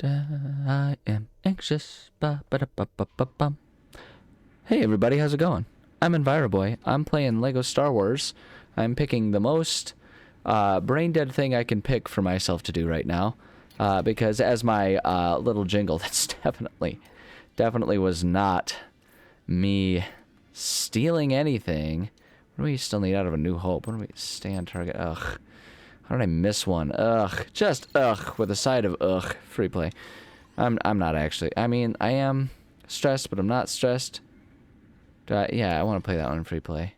I am anxious. Ba-ba-da-ba-ba-ba-bum. Hey everybody, how's it going? I'm EnviroBoy. I'm playing Lego Star Wars. I'm picking the most brain dead thing I can pick for myself to do right now. Because as my little jingle, that's definitely was not me stealing anything. What do we still need out of A New Hope? What do we stay on target? Ugh. How did I miss one? Ugh. Just ugh with a side of ugh. Free play. I'm not actually. I mean, I am stressed, but I'm not stressed. Yeah, I want to play that one in free play.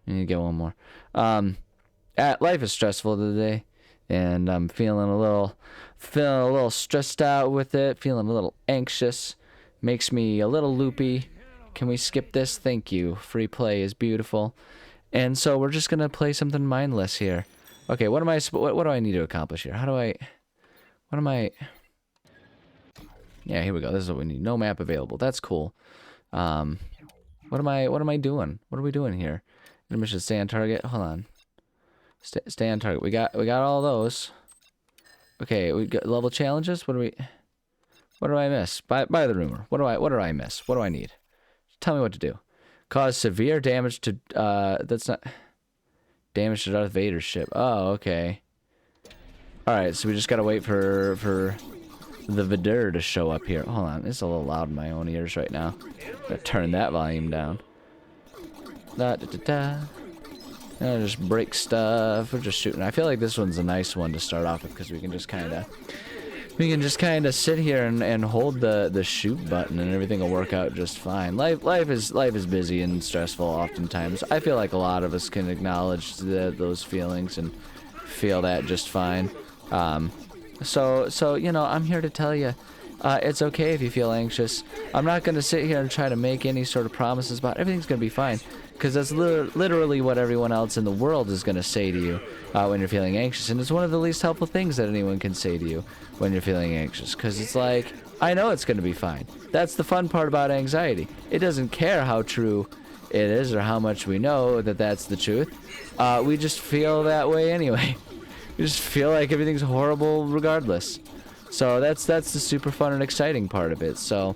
I need to get one more. Life is stressful today, and I'm feeling a little stressed out with it. Feeling a little anxious. Makes me a little loopy. Can we skip this? Thank you. Free play is beautiful. And so we're just gonna play something mindless here. Okay, what do I need to accomplish here? Yeah, here we go. This is what we need. No map available. That's cool. What am I doing? What are we doing here? Intermission, stay on target. Hold on. Stay on target. We got all those. Okay, we got level challenges. What do I miss? By the rumor. What do I miss? What do I need? Tell me what to do. Cause severe damage to that's not damage to Darth Vader's ship. Oh, okay. Alright, so we just gotta wait for the Vader to show up here. Hold on, it's a little loud in my own ears right now. Gotta turn that volume down. Just break stuff. We're just shooting. I feel like this one's a nice one to start off with because we can just kind of sit here and hold the shoot button and everything will work out just fine. Life is busy and stressful oftentimes. I feel like a lot of us can acknowledge those feelings and feel that just fine. So you know, I'm here to tell you, it's okay if you feel anxious. I'm not going to sit here and try to make any sort of promises about everything's going to be fine, because that's literally what everyone else in the world is going to say to you when you're feeling anxious. And it's one of the least helpful things that anyone can say to you when you're feeling anxious, because it's like, I know it's going to be fine. That's the fun part about anxiety. It doesn't care how true it is or how much we know that that's the truth. We just feel that way anyway. We just feel like everything's horrible regardless. So that's the super fun and exciting part of it. So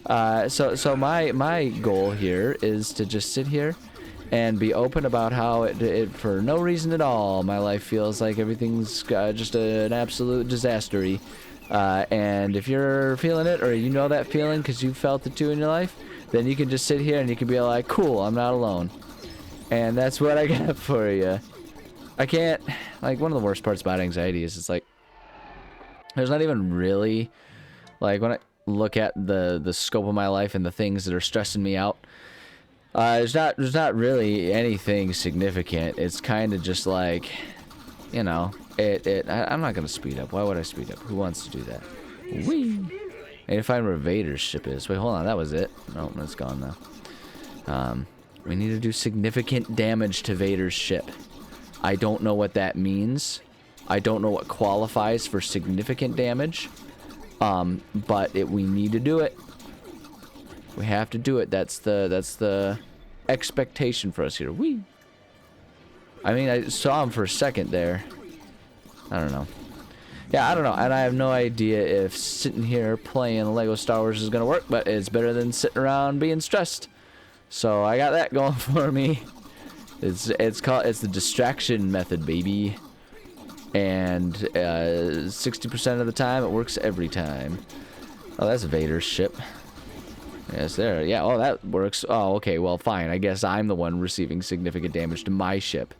my goal here is to just sit here and be open about how it for no reason at all, my life feels like everything's just an absolute disastery. And if you're feeling it, or you know that feeling because you felt it too in your life, then you can just sit here and you can be like, cool, I'm not alone. And that's what I got for you. I can't, like, one of the worst parts about anxiety is it's like, there's not even really, like, when I look at the scope of my life and the things that are stressing me out, there's not really anything significant. It's kind of just like, you know, I'm not gonna speed up. Why would I speed up? Who wants to do that? Whee! I need to find where Vader's ship is. Wait, hold on, that was it. No, it's gone now. We need to do significant damage to Vader's ship. I don't know what that means. I don't know what qualifies for significant damage. But we need to do it. We have to do it. That's the expectation for us here. Whee! I mean, I saw him for a second there. I don't know. Yeah, I don't know. And I have no idea if sitting here playing Lego Star Wars is going to work, but it's better than sitting around being stressed. So I got that going for me. It's the distraction method, baby. And 60% of the time, it works every time. Oh, that's Vader's ship. Yes, there. Yeah, oh, that works. Oh, okay, well, fine. I guess I'm the one receiving significant damage to my ship.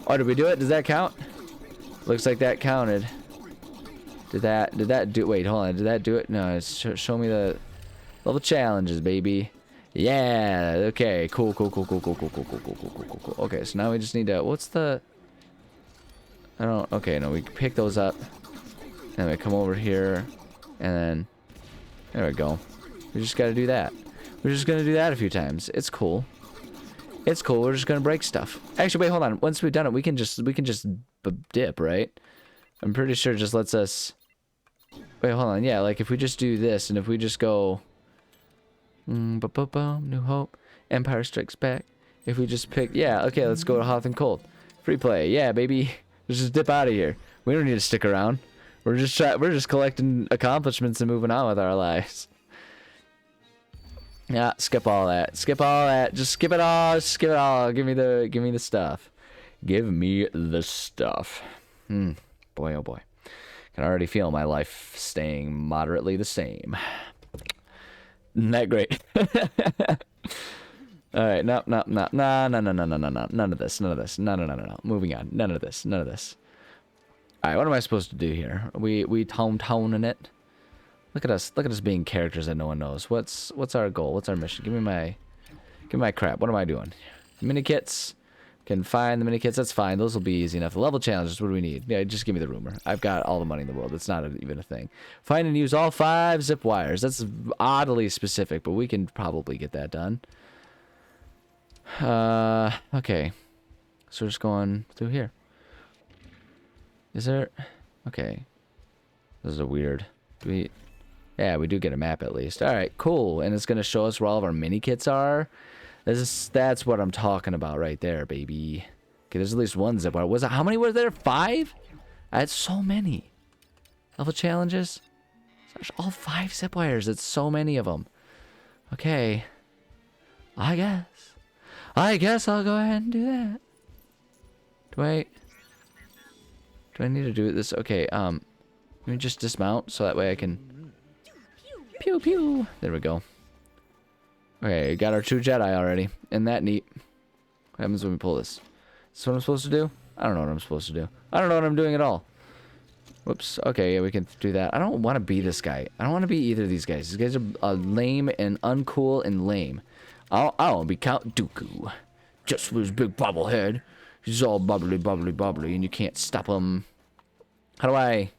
Oh, did we do it? Does that count? Looks like that counted. Did that do... Wait, hold on. Did that do it? No, show me the level challenges, baby. Yeah, okay. Cool. Okay, so now we just need to... What's the... I don't... Okay, no, we pick those up. And we come over here. And then... There we go. We just gotta do that. We're just gonna do that a few times. It's cool. It's cool. We're just gonna break stuff. Actually, wait, hold on. Once we've done it, we can just dip, right? I'm pretty sure it just lets us... Wait, hold on. Yeah, like if we just do this, and if we just go... New Hope. Empire Strikes Back. If we just pick... Yeah, okay, let's go to Hot and Cold. Free play. Yeah, baby. Let's just dip out of here. We don't need to stick around. We're just collecting accomplishments and moving on with our lives. Yeah, skip all that. Skip all that. Just skip it all. Skip it all. Give me the stuff. Give me the stuff. Boy, oh boy. Can already feel my life staying moderately the same. Isn't that great? All right, no. None of this. No. Moving on. None of this. All right, what am I supposed to do here? We toning it. Look at us being characters that no one knows. What's our goal? What's our mission? Give me my crap. What am I doing? Mini kits. Can find the mini kits. That's fine. Those will be easy enough. The level challenges. What do we need? Yeah, just give me the rumor. I've got all the money in the world. It's not even a thing. Find and use all 5 zip wires. That's oddly specific, but we can probably get that done. Okay. So we're just going through here. Is there? Okay. This is a weird. Yeah, we do get a map at least. All right, cool. And it's gonna show us where all of our mini kits are. That's what I'm talking about right there, baby. Okay, there's at least one zip wire. How many were there? 5? I had so many. Level challenges. There's all 5 zip wires. It's so many of them. Okay. I guess I'll go ahead and do that. Do I need to do this? Okay, let me just dismount so that way I can... Pew, pew. There we go. Okay, got our 2 Jedi already. Isn't that neat? What happens when we pull this? Is this what I'm supposed to do? I don't know what I'm supposed to do. I don't know what I'm doing at all. Whoops. Okay, yeah, we can do that. I don't want to be this guy. I don't want to be either of these guys. These guys are lame and uncool and lame. I don't want to be Count Dooku. Just with his big bobblehead. He's all bubbly, and you can't stop him. How do I...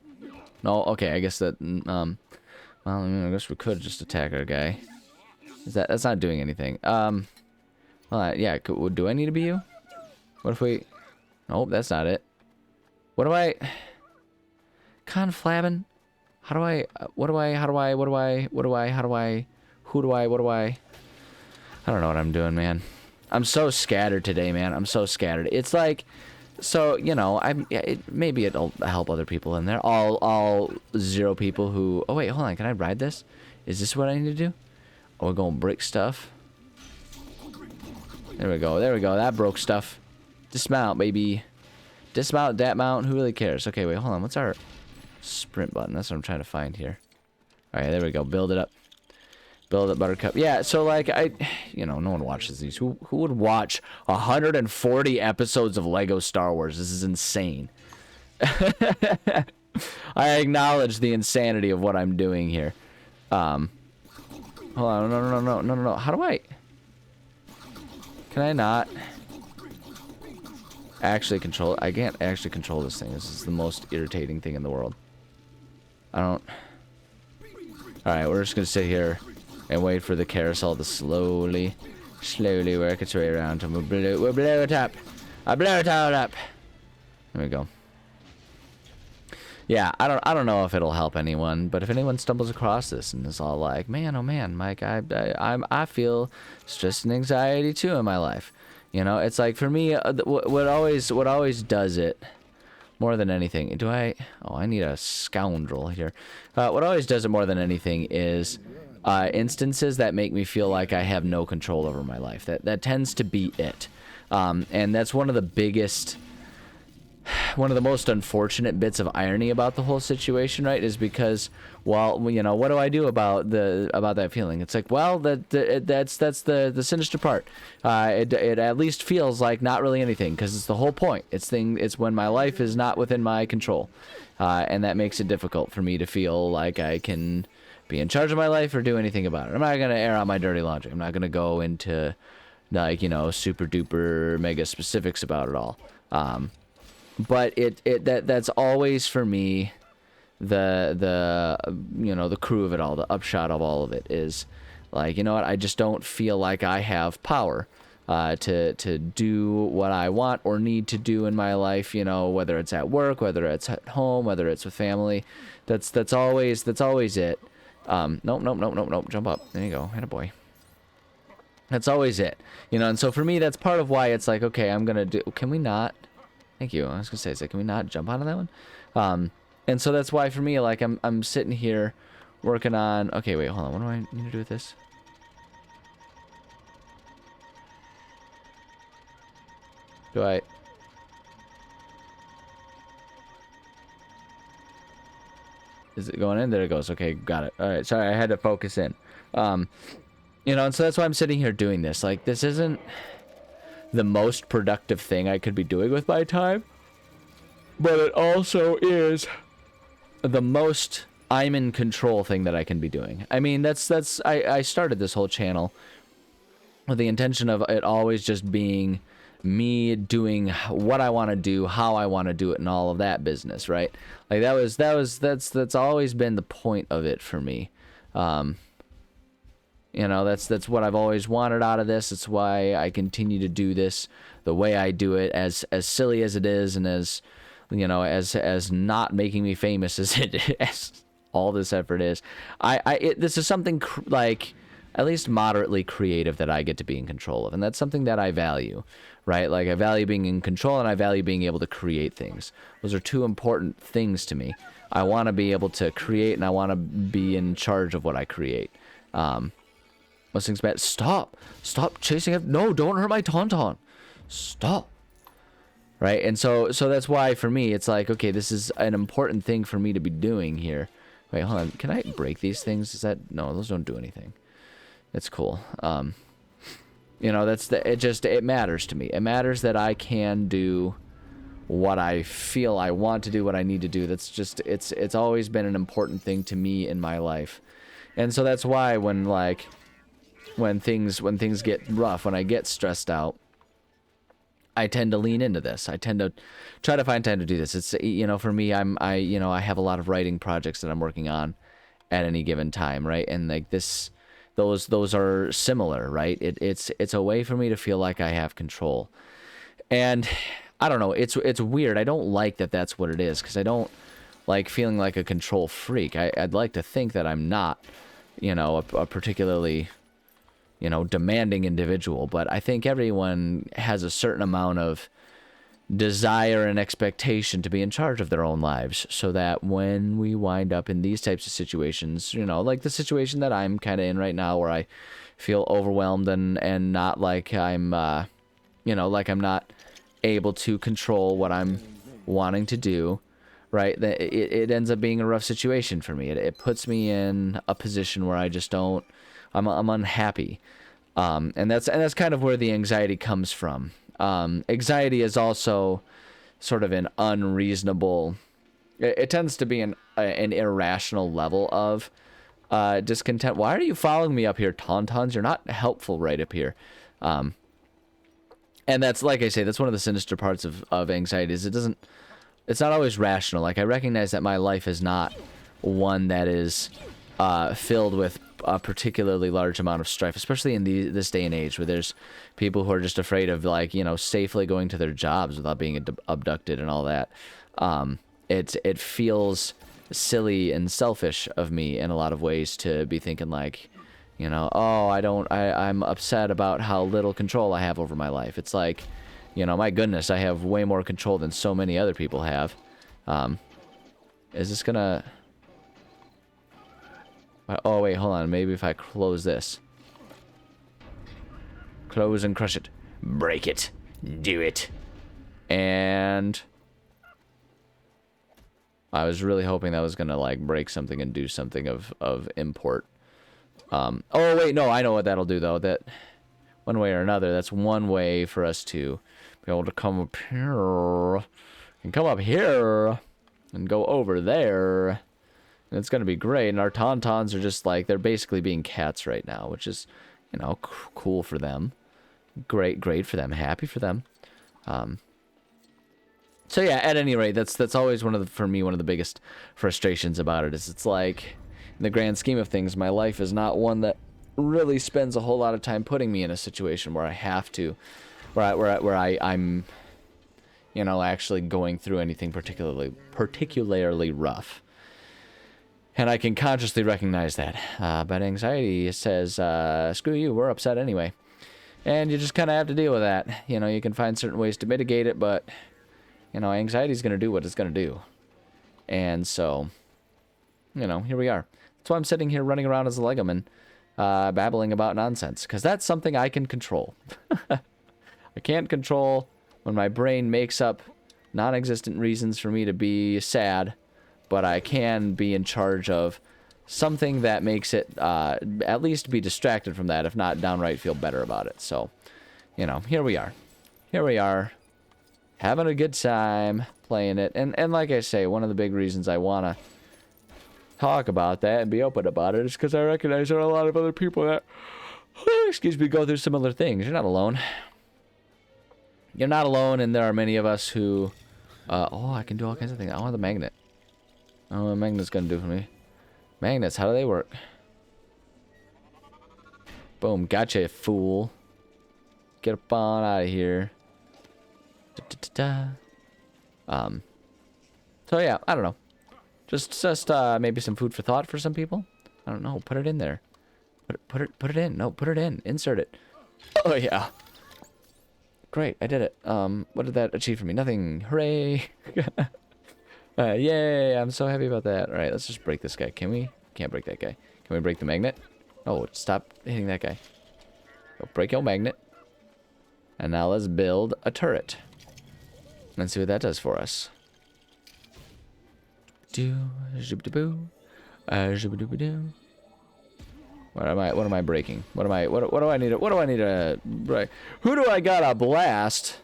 No, okay, I guess that... well, I guess we could just attack our guy. That's not doing anything. Well, yeah, do I need to be you? What if we... Nope, that's not it. What do I... Conflabbing? How do I... Who do I... I don't know what I'm doing, man. I'm so scattered today, man. I'm so scattered. It's like... So, you know, maybe it'll help other people in there. All 0 people who... Oh, wait, hold on. Can I ride this? Is this what I need to do? Oh, we're going to break stuff. There we go. That broke stuff. Dismount, baby. Dismount, dat mount. Who really cares? Okay, wait, hold on. What's our sprint button? That's what I'm trying to find here. All right, there we go. Build it up. Build up, Buttercup. Yeah, so, like, you know, no one watches these. Who would watch 140 episodes of Lego Star Wars? This is insane. I acknowledge the insanity of what I'm doing here. Hold on, no. How do I... Can I not actually control it? I can't actually control this thing. This is the most irritating thing in the world. I don't... Alright, we're just gonna sit here and wait for the carousel to slowly work its way around. And we'll blow it up. I blow it all up. There we go. Yeah, I don't know if it'll help anyone, but if anyone stumbles across this and is all like, man, oh man, Mike, I feel stress and anxiety too in my life. You know, it's like for me, what always does it more than anything. Oh, I need a scoundrel here. What always does it more than anything is instances that make me feel like I have no control over my life. That tends to be it, and that's one of the biggest. One of the most unfortunate bits of irony about the whole situation, right, is because, well, you know, what do I do about that feeling? It's like, well, that's the sinister part. It at least feels like not really anything, because it's the whole point. It's when my life is not within my control, and that makes it difficult for me to feel like I can be in charge of my life or do anything about it. I'm not gonna air out my dirty laundry. I'm not gonna go into, like, you know, super duper mega specifics about it all. But that's always for me the you know, the crew of it all, the upshot of all of it is like, you know what, I just don't feel like I have power to do what I want or need to do in my life, you know, whether it's at work, whether it's at home, whether it's with family. That's always it. Nope, jump up. There you go. Attaboy. That's always it. You know, and so for me that's part of why it's like, okay, I'm gonna do, can we not? Thank you. I was gonna say, can we not jump out of that one? And so that's why for me, like, I'm sitting here working on... Okay, wait, hold on. What do I need to do with this? Do I... Is it going in? There it goes. Okay, got it. All right, sorry, I had to focus in. You know, and so that's why I'm sitting here doing this. Like, this isn't the most productive thing I could be doing with my time, but it also is the most I'm in control thing that I can be doing. I mean, I started this whole channel with the intention of it always just being me doing what I want to do, how I want to do it, and all of that business, right? Like that's always been the point of it for me. You know, that's what I've always wanted out of this. It's why I continue to do this the way I do it, as silly as it is, and as, you know, as not making me famous as it as all this effort is. This is something like at least moderately creative that I get to be in control of, and that's something that I value, right? Like, I value being in control, and I value being able to create things. Those are two important things to me. I want to be able to create, and I want to be in charge of what I create. Most things bad. Stop chasing him. No, don't hurt my tauntaun. Stop. Right? And so that's why for me it's like, okay, this is an important thing for me to be doing here. Wait, hold on. Can I break these things? Is that... No, those don't do anything. It's cool. You know, it matters to me. It matters that I can do what I feel I want to do, what I need to do. That's just, it's always been an important thing to me in my life. And so that's why when things get rough, when I get stressed out, I tend to lean into this. I tend to try to find time to do this. It's, you know, for me, I have a lot of writing projects that I'm working on at any given time, right? And like those are similar, right? It's a way for me to feel like I have control. And I don't know, it's weird. I don't like that that's what it is, because I don't like feeling like a control freak. I'd like to think that I'm not, you know, a particularly, you know, demanding individual, but I think everyone has a certain amount of desire and expectation to be in charge of their own lives, so that when we wind up in these types of situations, you know, like the situation that I'm kind of in right now, where I feel overwhelmed and not like I'm, you know, like I'm not able to control what I'm wanting to do, right? It ends up being a rough situation for me. It puts me in a position where I just don't, I'm unhappy. And that's kind of where the anxiety comes from. Anxiety is also sort of an unreasonable, it tends to be an irrational level of discontent. Why are you following me up here, tauntauns? You're not helpful right up here. And that's, like I say, that's one of the sinister parts of anxiety, is it's not always rational. Like, I recognize that my life is not one that is filled with a particularly large amount of strife, especially in this day and age, where there's people who are just afraid of, like, you know, safely going to their jobs without being abducted and all that. It feels silly and selfish of me in a lot of ways to be thinking, like, you know, oh, I'm upset about how little control I have over my life. It's like, you know, my goodness, I have way more control than so many other people have. Is this gonna... Oh, wait, hold on. Maybe if I close this. Close and crush it. Break it. Do it. And... I was really hoping that was gonna, like, break something and do something of import. Oh, wait, no, I know what that'll do, though. That, one way or another, that's one way for us to be able to come up here. And come up here. And go over there. And it's going to be great. And our tauntauns are just like, they're basically being cats right now, which is, you know, cool for them. Great for them. Happy for them. So yeah, at any rate, that's always for me, one of the biggest frustrations about it is, it's like, in the grand scheme of things, my life is not one that really spends a whole lot of time putting me in a situation where I have to, where I'm, you know, actually going through anything particularly rough. And I can consciously recognize that. But anxiety says, screw you, we're upset anyway. And you just kind of have to deal with that. You know, you can find certain ways to mitigate it, but, you know, anxiety is going to do what it's going to do. And so, you know, here we are. That's why I'm sitting here running around as a Legoman, babbling about nonsense, because that's something I can control. I can't control when my brain makes up non-existent reasons for me to be sad, but I can be in charge of something that makes it at least be distracted from that, if not downright feel better about it. So, you know, here we are. Here we are, having a good time playing it. And like I say, one of the big reasons I want to talk about that and be open about it is because I recognize there are a lot of other people that, excuse me, go through similar things. You're not alone. You're not alone, and there are many of us who... oh, I can do all kinds of things. I want the magnet. I don't know what a magnet's going to do for me. Magnets, how do they work? Boom, gotcha, you fool. Get up on out of here. So yeah, I don't know. Just maybe some food for thought for some people. I don't know. Put it in there. Put it in. No, put it in. Insert it. Oh yeah. Great, I did it. What did that achieve for me? Nothing. Hooray! Yay! I'm so happy about that. All right, let's just break this guy. Can we? Can't break that guy. Can we break the magnet? Oh, stop hitting that guy. Go break your magnet. And now let's build a turret. Let's see what that does for us. What am I breaking? What do I need to break? Who do I gotta blast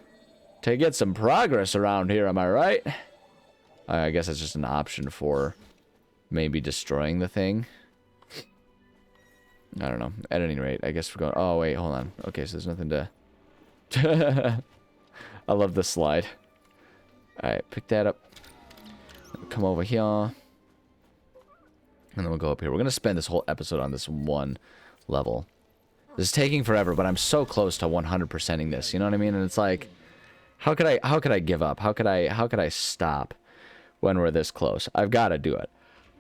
to get some progress around here, am I right? I guess that's just an option for maybe destroying the thing. I don't know. At any rate, I guess we're going... Oh, wait, hold on. Okay, so there's nothing to... I love this slide. Alright, pick that up. Come over here. And then we'll go up here. We're going to spend this whole episode on this one level. This is taking forever, but I'm so close to 100%ing this. You know what I mean? And it's like, how could I give up? How could I stop when we're this close? I've got to do it.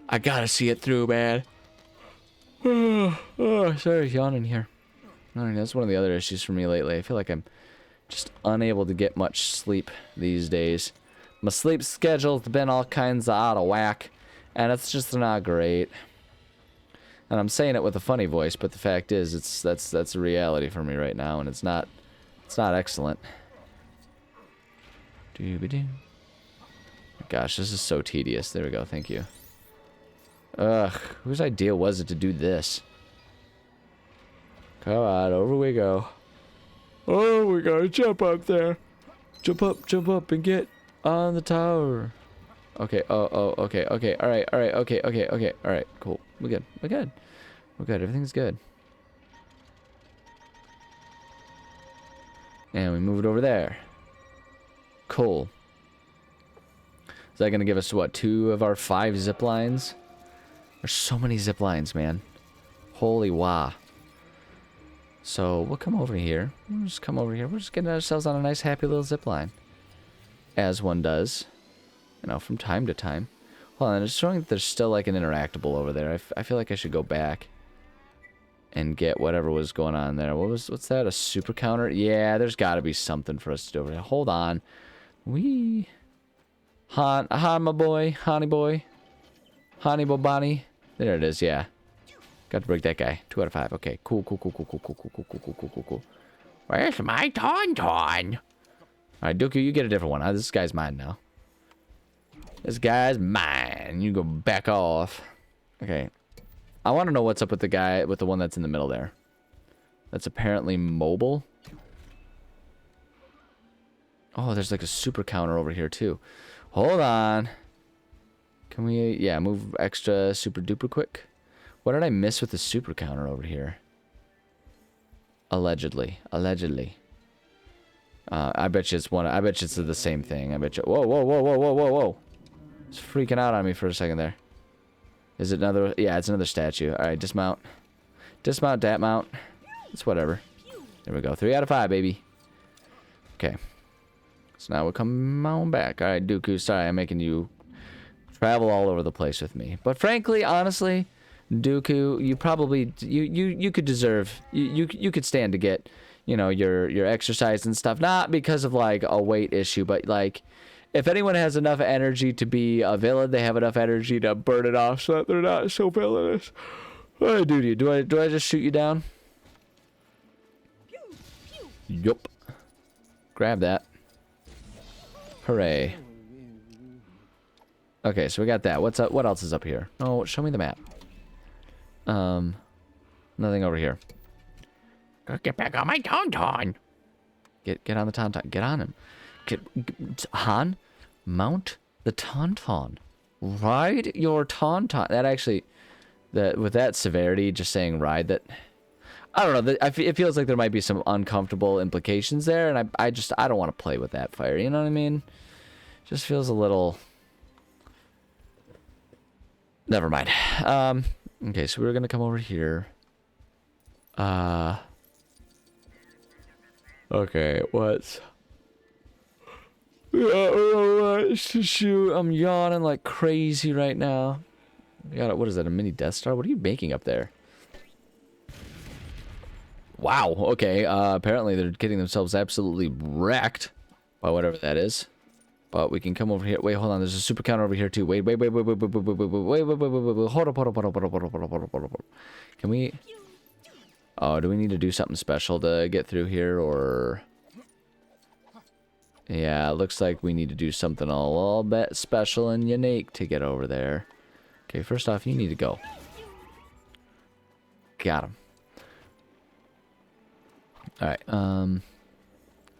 I got to see it through, man. Oh, sorry, yawning here. That's one of the other issues for me lately. I feel like I'm just unable to get much sleep these days. My sleep schedule's been all kinds of out of whack, and it's just not great. And I'm saying it with a funny voice, but the fact is, that's a reality for me right now, and it's not excellent. Doo-ba-doo. Gosh, this is so tedious. There we go. Thank you. Ugh, whose idea was it to do this? Come on, over we go. Oh, we gotta jump up there. Jump up, and get on the tower. Okay, okay, alright, okay, alright, cool. We're good. Everything's good. And we move it over there. Cool. Is that gonna give us, what, 2 of our 5 zip lines? There's so many zip lines, man. Holy wah. So, we'll come over here. We'll just come over here. We're just getting ourselves on a nice, happy little zip line. As one does. You know, from time to time. Hold on, it's showing that there's still, like, an interactable over there. I feel like I should go back and get whatever was going on there. What's that? A super counter? Yeah, there's got to be something for us to do over there. Hold on. Han, my boy. Honey boy. Honey Bobani. There it is, yeah. Got to break that guy. 2 out of 5. Okay, cool. Where's my Tauntaun? Alright, Dooku, you get a different one. This guy's mine now. This guy's mine. You go back off. Okay. I want to know what's up with the guy, with the one that's in the middle there. That's apparently mobile. Oh, there's like a super counter over here too. Hold on. Can we, yeah, move extra super duper quick? What did I miss with the super counter over here? Allegedly. I bet you it's one. I bet you it's the same thing. I bet you. Whoa. It's freaking out on me for a second there. Is it another? Yeah, it's another statue. All right, dismount. Dismount, dat mount. It's whatever. There we go. 3 out of 5, baby. Okay. So now we'll come on back. All right, Dooku. Sorry, I'm making you travel all over the place with me. But frankly, honestly, Dooku, you probably you could deserve you could stand to get, you know, your exercise and stuff, not because of like a weight issue, but like if anyone has enough energy to be a villain, they have enough energy to burn it off so that they're not so villainous. What do I do to you? Do I just shoot you down? Yup. Grab that. Hooray. Okay, so we got that. What's up? What else is up here? Oh, show me the map. Nothing over here. Get back on my tauntaun. Get on the tauntaun. Get on him. Han, mount the tauntaun. Ride your tauntaun. That actually, with that severity, just saying ride that. I don't know. It feels like there might be some uncomfortable implications there, and I don't want to play with that fire. You know what I mean? Just feels a little. Never mind. Okay, so we're gonna come over here. Okay, what's... Shoot, I'm yawning like crazy right now. You got, what is that, a mini Death Star? What are you making up there? Wow, okay, apparently they're getting themselves absolutely wrecked by whatever that is. But we can come over here. Wait, hold on, there's a super counter over here too. Wait, hold up. Can we... Oh, do we need to do something special to get through here, or... Yeah, it looks like we need to do something a little bit special and unique to get over there. Okay, first off, you need to go. Got him. Alright,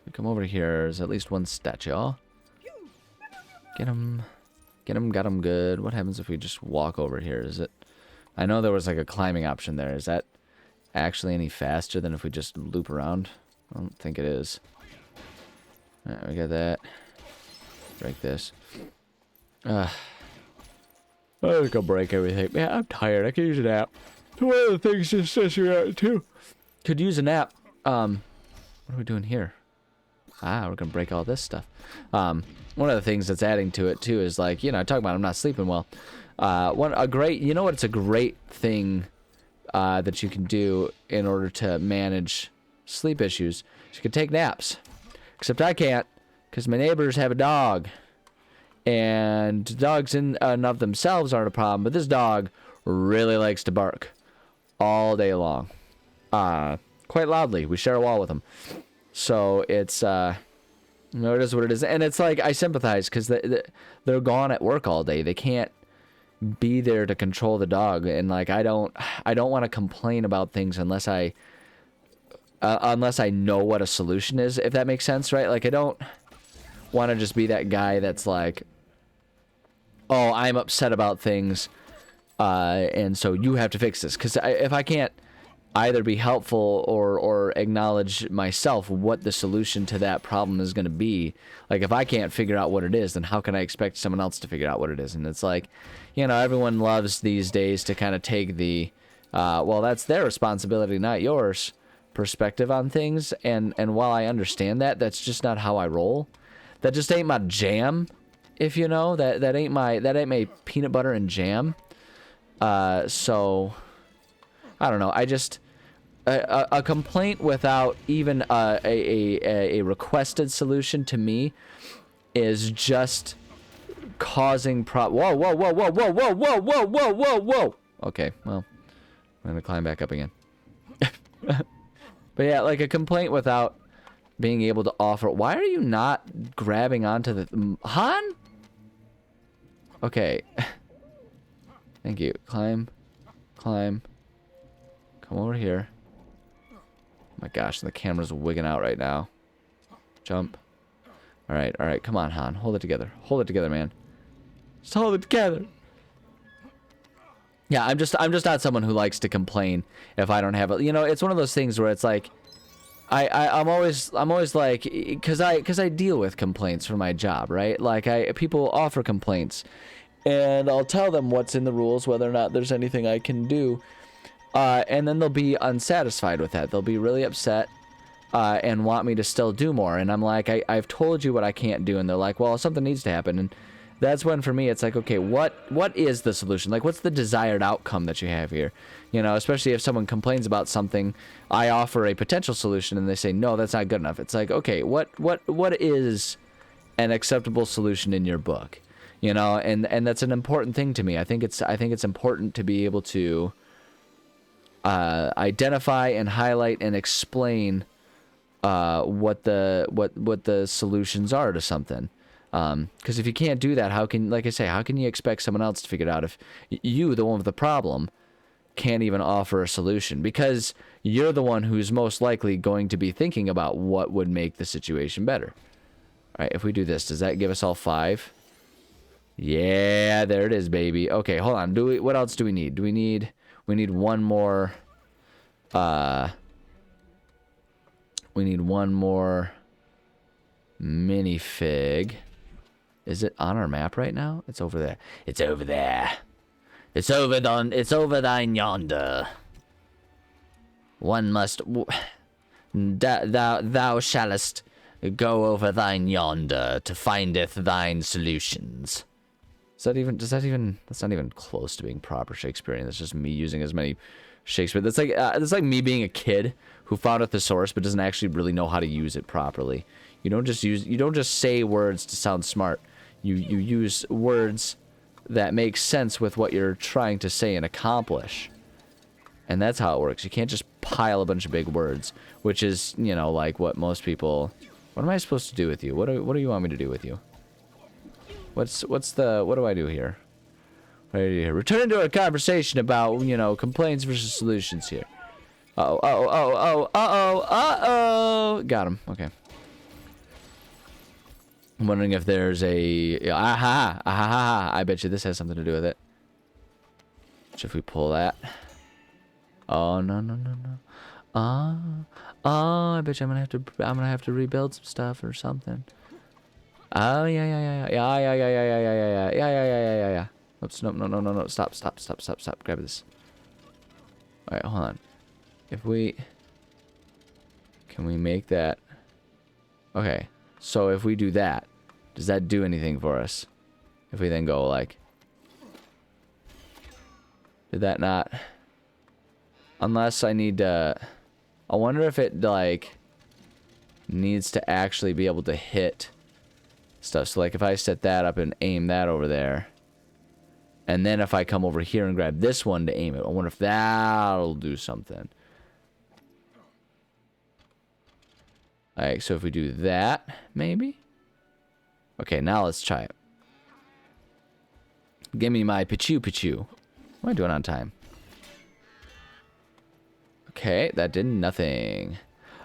we come over here. There's at least one statue. Get him. Get him, got him good. What happens if we just walk over here? Is it... I know there was like a climbing option there. Is that actually any faster than if we just loop around? I don't think it is. Alright, we got that. Break this. I think I'll break everything. Man, I'm tired. I could use a nap. One of the things just says you out too. Could use a nap. What are we doing here? Ah, we're gonna break all this stuff. One of the things that's adding to it too is like, you know, I talk about I'm not sleeping well. You know what? It's a great thing that you can do in order to manage sleep issues. You can take naps. Except I can't, because my neighbors have a dog. And dogs in and of themselves aren't a problem, but this dog really likes to bark all day long. Quite loudly. We share a wall with him. So it's, you know, it is what it is. And it's like, I sympathize, because they're gone at work all day. They can't be there to control the dog. And like, I don't want to complain about things unless I know what a solution is, if that makes sense, right? Like, I don't want to just be that guy that's like, oh, I'm upset about things, and so you have to fix this. Because if I can't either be helpful or acknowledge myself what the solution to that problem is going to be, like, if I can't figure out what it is, then how can I expect someone else to figure out what it is? And it's like, you know, everyone loves these days to kind of take the, well, that's their responsibility, not yours, perspective on things. And while I understand that, that's just not how I roll. That just ain't my jam, if you know. That ain't my peanut butter and jam. So I don't know. I just a complaint without even a requested solution to me is just causing whoa. Okay, well, I'm gonna climb back up again. But yeah, like a complaint without being able to offer. Why are you not grabbing onto the Han? Okay. Thank you. Climb. Come over here. Oh my gosh, the camera's wigging out right now. Jump. All right. Come on, Han. Hold it together. Man. Just hold it together. Yeah, I'm just not someone who likes to complain if I don't have it. You know, it's one of those things where it's like, I'm always like, because I deal with complaints for my job, right? Like people offer complaints, and I'll tell them what's in the rules, whether or not there's anything I can do, and then they'll be unsatisfied with that. They'll be really upset, and want me to still do more. And I'm like, I've told you what I can't do, and they're like, well, something needs to happen. And that's when, for me, it's like, okay, what is the solution? Like, what's the desired outcome that you have here? You know, especially if someone complains about something, I offer a potential solution, and they say, no, that's not good enough. It's like, okay, what is an acceptable solution in your book, you know, and that's an important thing to me. I think it's important to be able to identify and highlight and explain what the solutions are to something. Because if you can't do that, how can you expect someone else to figure it out if you, the one with the problem, can't even offer a solution? Because you're the one who's most likely going to be thinking about what would make the situation better. All right, if we do this, does that give us all 5? Yeah, there it is, baby. Okay, hold on. What else do we need? We need one more. We need one more minifig. Is it on our map right now? It's over there. It's over there. It's over thine yonder. One must... Thou shallest go over thine yonder to findeth thine solutions. That's not even close to being proper Shakespearean. That's just me using as many Shakespeare. That's like me being a kid who found a thesaurus but doesn't actually really know how to use it properly. You don't just say words to sound smart. You use words that make sense with what you're trying to say and accomplish. And that's how it works. You can't just pile a bunch of big words, which is, you know, like what most people... What am I supposed to do with you? What do you want me to do with you? What do I do here? What do I do here? Return to a conversation about, you know, complaints versus solutions here. Uh-oh. Got him. Okay. I'm wondering if there's a... I bet you this has something to do with it. So if we pull that... Oh, no. I bet you I'm gonna have to rebuild some stuff or something. Oh, yeah. Oops, no. Stop. Grab this. All right, hold on. Can we make that? Okay, so if we do that, does that do anything for us? If we then go like... Did that not... Unless I need to... I wonder if it, like, needs to actually be able to hit stuff. So, like, if I set that up and aim that over there, and then if I come over here and grab this one to aim it, I wonder if that'll do something. Alright, so if we do that, maybe? Okay, now let's try it. Give me my Pichu. What am I doing on time? Okay, that did nothing.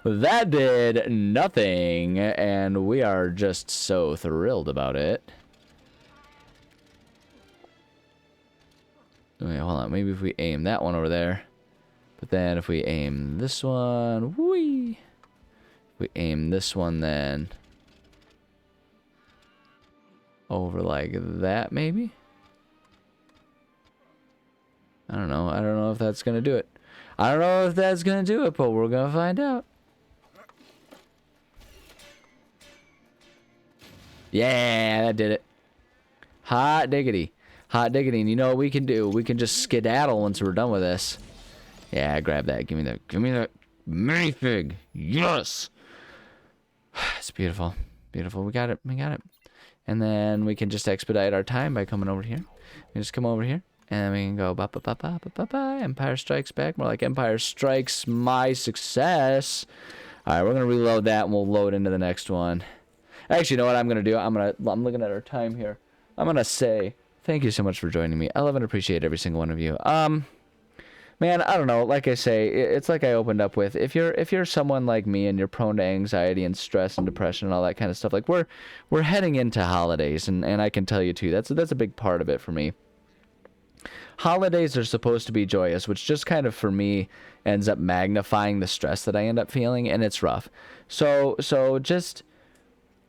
That did nothing, and we are just so thrilled about it. Wait, hold on. Maybe if we aim that one over there. But then if we aim this one, whee! If we aim this one then over like that, maybe? I don't know if that's gonna do it. I don't know if that's gonna do it, but we're gonna find out. Yeah, that did it. Hot diggity. And you know what we can do? We can just skedaddle once we're done with this. Yeah, grab that. Give me that minifig. Yes. It's beautiful. We got it. And then we can just expedite our time by coming over here. We just come over here. And we can go ba. Empire Strikes Back. More like Empire Strikes My Success. Alright, we're gonna reload that and we'll load into the next one. Actually, you know what I'm gonna do? I'm looking at our time here. I'm gonna say thank you so much for joining me. I love and appreciate every single one of you. Man, I don't know. Like I say, it's like I opened up with. If you're someone like me and you're prone to anxiety and stress and depression and all that kind of stuff, like we're heading into holidays, and I can tell you too, that's a big part of it for me. Holidays are supposed to be joyous, which just kind of for me ends up magnifying the stress that I end up feeling, and it's rough. So just,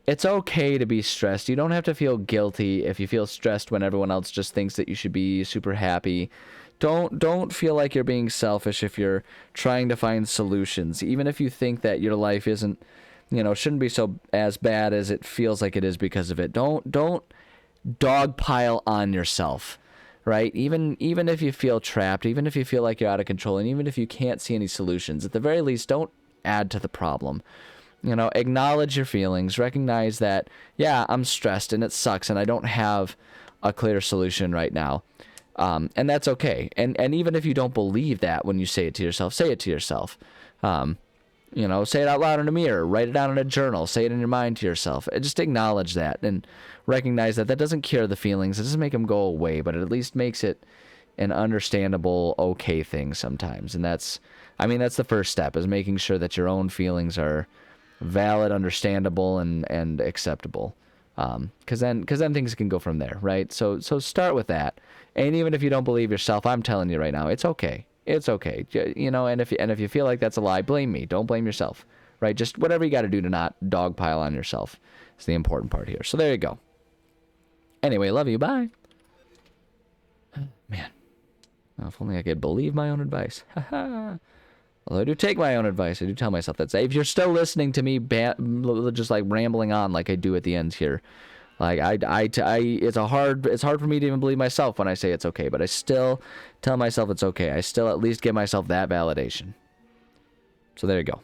it's okay to be stressed. You don't have to feel guilty if you feel stressed when everyone else just thinks that you should be super happy. Don't feel like you're being selfish if you're trying to find solutions, even if you think that your life isn't, shouldn't be so as bad as it feels like it is because of it. Don't dogpile on yourself. Right? Even if you feel trapped, even if you feel like you're out of control, and even if you can't see any solutions, at the very least, don't add to the problem. You know, acknowledge your feelings. Recognize that, yeah, I'm stressed and it sucks and I don't have a clear solution right now. And that's okay. And even if you don't believe that when you say it to yourself, say it to yourself. You know, say it out loud in a mirror, write it down in a journal, say it in your mind to yourself. And just acknowledge that and recognize that that doesn't cure the feelings. It doesn't make them go away, but it at least makes it an understandable, okay thing sometimes. And that's the first step, is making sure that your own feelings are valid, understandable, and acceptable. Because then things can go from there, right? So start with that. And even if you don't believe yourself, I'm telling you right now, it's okay. It's okay. You know, and if you feel like that's a lie, blame me. Don't blame yourself, right? Just whatever you got to do to not dogpile on yourself is the important part here. So there you go. Anyway, love you. Bye. Man, well, if only I could believe my own advice. Although I do take my own advice. I do tell myself that. If you're still listening to me just like rambling on like I do at the end here, like it's hard for me to even believe myself when I say it's okay, but I still tell myself it's okay. I still at least give myself that validation. So there you go.